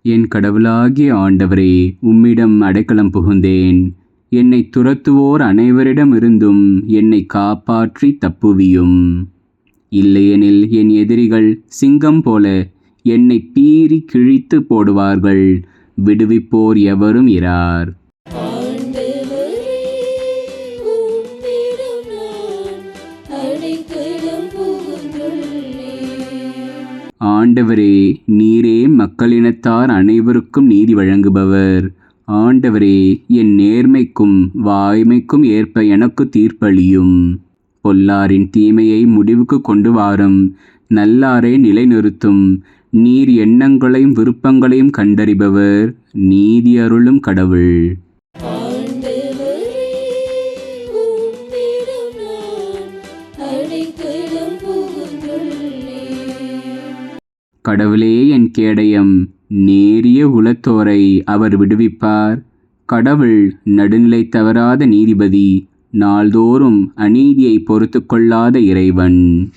என் கடவுளாகிய ஆண்டவரே, உம்மிடம் அடைக்கலம் புகுந்தேன். என்னை துரத்துவோர் அனைவரிடமிருந்தும் என்னை காப்பாற்றி தப்புவியும். இல்லையெனில் என் எதிரிகள் சிங்கம் போல என்னை பீறி கிழித்து போடுவார்கள். விடுவிப்போர் எவரும் இரார். ஆண்டவரே, நீரே மக்களினத்தார் அனைவருக்கும் நீதி வழங்குபவர். ஆண்டவரே, என் நேர்மைக்கும் வாய்மைக்கும் ஏற்ப எனக்கு தீர்ப்பளியும். பொல்லாரின் தீமையை முடிவுக்கு கொண்டு வாரும். நல்லாரை நிலைநிறுத்தும். நீர் எண்ணங்களையும் விருப்பங்களையும் கண்டறிபவர். நீதி அருளும் கடவுள். கடவுளே என் கேடயம். நேரிய உளத்தோரை அவர் விடுவிப்பார். கடவுள் நடுநிலை தவறாத நீதிபதி. நாள்தோறும் அநீதியை பொறுத்து கொள்ளாத இறைவன்.